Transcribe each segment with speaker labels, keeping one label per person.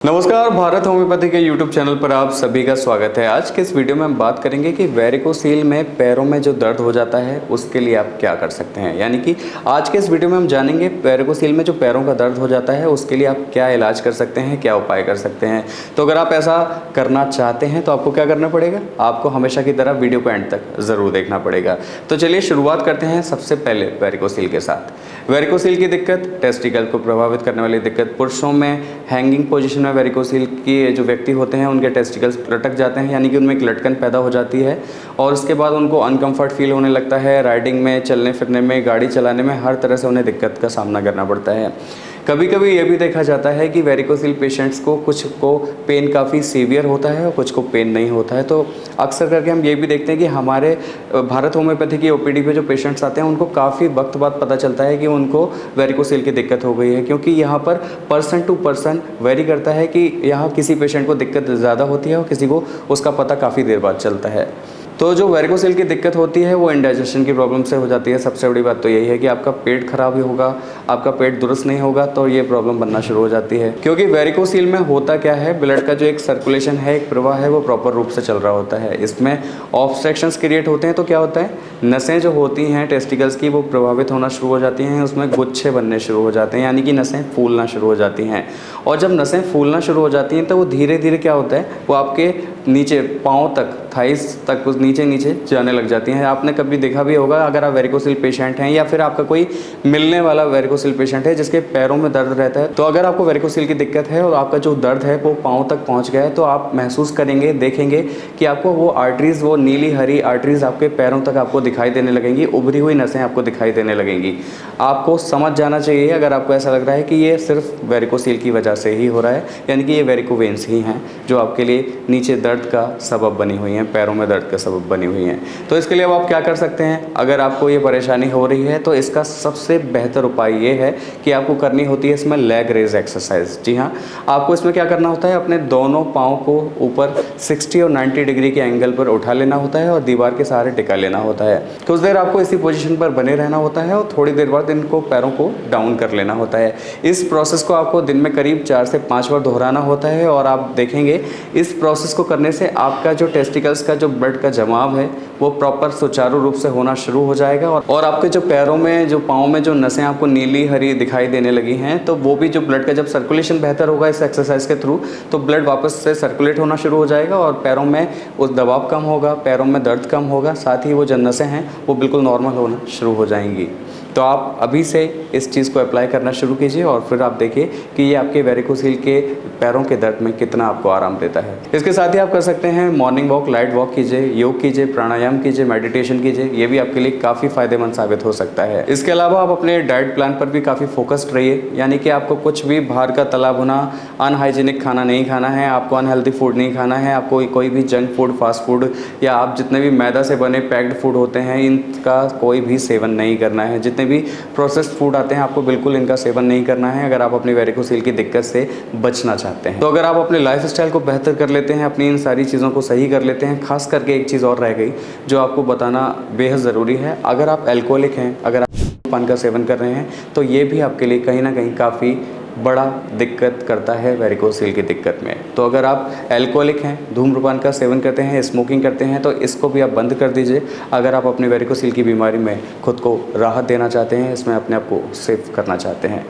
Speaker 1: नमस्कार, भारत होम्योपैथी के YouTube channel पर आप सभी का स्वागत है। आज के इस वीडियो में हम बात करेंगे कि वेरिकोसील में पैरों में जो दर्द हो जाता है उसके लिए आप क्या कर सकते हैं। यानी कि आज के इस वीडियो में हम जानेंगे वेरिकोसील में जो पैरों का दर्द हो जाता है उसके लिए आप क्या इलाज कर सकते हैं, क्या उपाय कर सकते हैं। तो अगर आप ऐसा करना चाहते हैं तो आपको क्या करना पड़ेगा, आपको हमेशा की तरह वीडियो को एंड तक ज़रूर देखना पड़ेगा। तो चलिए शुरुआत करते हैं सबसे पहले वेरिकोसील के साथ। वेरिकोसील की दिक्कत, टेस्टिकल को प्रभावित करने वाली दिक्कत, पुरुषों में हैंगिंग पोजीशन में वेरिकोसील की जो व्यक्ति होते हैं उनके टेस्टिकल्स लटक जाते हैं, यानी कि उनमें एक लटकन पैदा हो जाती है और उसके बाद उनको अनकंफर्ट फील होने लगता है। राइडिंग में, चलने फिरने में, गाड़ी चलाने में हर तरह से उन्हें दिक्कत का सामना करना पड़ता है। कभी कभी ये भी देखा जाता है कि वेरिकोसील पेशेंट्स को कुछ को पेन काफ़ी सीवियर होता है और कुछ को पेन नहीं होता है। तो अक्सर करके हम ये भी देखते हैं कि हमारे भारत होम्योपैथी की ओपीडी पे जो पेशेंट्स आते हैं उनको काफ़ी वक्त बाद पता चलता है कि उनको वेरिकोसील की दिक्कत हो गई है, क्योंकि यहाँ पर पर्सन टू पर्सन वेरी करता है कि यहाँ किसी पेशेंट को दिक्कत ज़्यादा होती है और किसी को उसका पता काफ़ी देर बाद चलता है। तो जो वेरिकोसील की दिक्कत होती है वो इंडाइजेशन की प्रॉब्लम से हो जाती है। सबसे बड़ी बात तो यही है कि आपका पेट खराब ही होगा, आपका पेट दुरुस्त नहीं होगा तो ये प्रॉब्लम बनना शुरू हो जाती है। क्योंकि वेरिकोसील में होता क्या है, ब्लड का जो एक सर्कुलेशन है, एक प्रवाह है, वो प्रॉपर रूप से चल रहा होता है। इसमें ऑब्स्ट्रक्शंस क्रिएट होते हैं तो क्या होता है, नसें जो होती हैं टेस्टिकल्स की वो प्रभावित होना शुरू हो जाती हैं, उसमें गुच्छे बनने शुरू हो जाते हैं, यानी कि नसें फूलना शुरू हो जाती हैं। और जब नसें फूलना शुरू हो जाती हैं तो वो धीरे धीरे क्या होता है, वो आपके नीचे पाँव तक, थाइस तक नीचे नीचे जाने लग जाती हैं। आपने कभी देखा भी होगा, अगर आप वेरिकोसील पेशेंट हैं या फिर आपका कोई मिलने वाला वेरिकोसील पेशेंट है जिसके पैरों में दर्द रहता है, तो अगर आपको वेरिकोसील की दिक्कत है और आपका जो दर्द है वो पाँव तक पहुंच गया है तो आप महसूस करेंगे, देखेंगे कि आपको वो आर्टरीज, वो नीली हरी आर्टरीज आपके पैरों तक आपको दिखाई देने लगेंगी, उभरी हुई नसें आपको दिखाई देने लगेंगी। आपको समझ जाना चाहिए अगर आपको ऐसा लग रहा है कि ये सिर्फ वेरिकोसील की वजह से ही हो रहा है, यानी कि ये वेरिकोवेन्स ही हैं जो आपके लिए नीचे दर्द का सबब बनी हुई हैं, पैरों में दर्द का सबब बनी हुई हैं। तो इसके लिए अब आप क्या कर सकते हैं, अगर आपको ये परेशानी हो रही है तो इसका सबसे बेहतर उपाय ये है कि आपको करनी होती है इसमें लेग रेज एक्सरसाइज। जी हाँ, आपको इसमें क्या करना होता है, अपने दोनों पाँव को ऊपर 60 और 90 डिग्री के एंगल पर उठा लेना होता है और दीवार के सहारे टिका लेना होता है। कुछ देर आपको इसी पोजीशन पर बने रहना होता है और थोड़ी देर बाद इनको पैरों को डाउन कर लेना होता है। इस प्रोसेस को आपको दिन में करीब 4 से 5 बार दोहराना होता है और आप देखेंगे इस प्रोसेस को करने से आपका जो टेस्टिकल्स का जो ब्लड का जमाव है वो प्रॉपर सुचारू रूप से होना शुरू हो जाएगा और आपके जो पैरों में, जो पाँव में जो नसें आपको नीली हरी दिखाई देने लगी हैं तो वो भी जो ब्लड का जब सर्कुलेशन बेहतर होगा इस एक्सरसाइज के थ्रू तो ब्लड वापस से सर्कुलेट होना शुरू हो जाएगा और पैरों में उस दबाव कम होगा, पैरों में दर्द कम होगा, साथ ही वो जो नसें हैं वो बिल्कुल नॉर्मल होना शुरू हो जाएंगी। तो आप अभी से इस चीज़ को अप्लाई करना शुरू कीजिए और फिर आप देखिए कि ये आपके वेरिकोसील के पैरों के दर्द में कितना आपको आराम देता है। इसके साथ ही आप कर सकते हैं मॉर्निंग वॉक, लाइट वॉक कीजिए, योग कीजिए, प्राणायाम कीजिए, मेडिटेशन कीजिए, ये भी आपके लिए काफ़ी फायदेमंद साबित हो सकता है। इसके अलावा आप अपने डाइट प्लान पर भी काफ़ी फोकस्ड रहिए, यानी कि आपको कुछ भी बाहर का तला भुना अनहाइजीनिक खाना नहीं खाना है, आपको अनहेल्दी फूड नहीं खाना है, आपको कोई भी जंक फूड, फास्ट फूड या आप जितने भी मैदा से बने पैक्ड फूड होते हैं इनका कोई भी सेवन नहीं करना है। जितने भी प्रोसेस्ड फूड आते हैं आपको बिल्कुल इनका सेवन नहीं करना है अगर आप अपनी वेरिकोसील की दिक्कत से बचना चाहते हैं। तो अगर आप अपने लाइफस्टाइल को बेहतर कर लेते हैं, अपनी इन सारी चीज़ों को सही कर लेते हैं, खास करके एक चीज़ और रह गई जो आपको बताना बेहद ज़रूरी है, अगर आप एल्कोहलिक हैं, अगर आप पान का सेवन कर रहे हैं तो ये भी आपके लिए कहीं ना कहीं काफ़ी बड़ा दिक्कत करता है वेरिकोसील की दिक्कत में। तो अगर आप एल्कोहलिक हैं, धूम्रपान का सेवन करते हैं, स्मोकिंग करते हैं तो इसको भी आप बंद कर दीजिए अगर आप अपनी वेरिकोसील की बीमारी में खुद को राहत देना चाहते हैं, इसमें अपने आप को सेव करना चाहते हैं।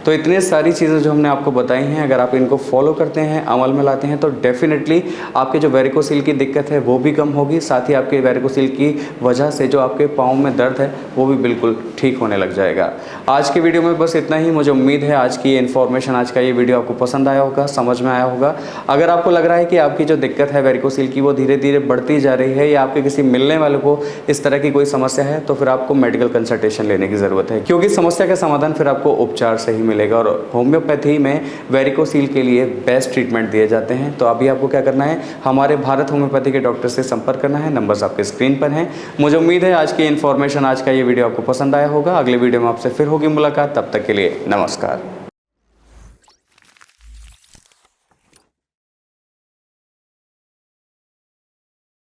Speaker 1: तो इतनी सारी चीज़ें जो हमने आपको बताई हैं, अगर आप इनको फॉलो करते हैं, अमल में लाते हैं तो डेफिनेटली आपके जो वेरिकोसील की दिक्कत है वो भी कम होगी, साथ ही आपके वेरिकोसील की वजह से जो आपके पाँव में दर्द है वो भी बिल्कुल ठीक होने लग जाएगा। आज की वीडियो में बस इतना ही। मुझे उम्मीद है आज की ये इन्फॉर्मेशन, आज का ये वीडियो आपको पसंद आया होगा, समझ में आया होगा। अगर आपको लग रहा है कि आपकी जो दिक्कत है वेरिकोसील की वो धीरे धीरे बढ़ती जा रही है या आपके किसी मिलने वाले को इस तरह की कोई समस्या है तो फिर आपको मेडिकल कंसल्टेशन लेने की ज़रूरत है, क्योंकि समस्या का समाधान फिर आपको उपचार से ही मिलेगा और होम्योपैथी में वेरिकोसील के लिए बेस्ट ट्रीटमेंट दिए जाते हैं। तो अभी आपको क्या करना है, हमारे भारत होम्योपैथी के डॉक्टर से संपर्क करना है, नंबर्स आपके स्क्रीन पर हैं। मुझे उम्मीद है आज की इन्फॉर्मेशन, आज का ये वीडियो आपको पसंद आया होगा। अगले वीडियो में आपसे फिर होगी मुलाकात, तब तक के लिए नमस्कार।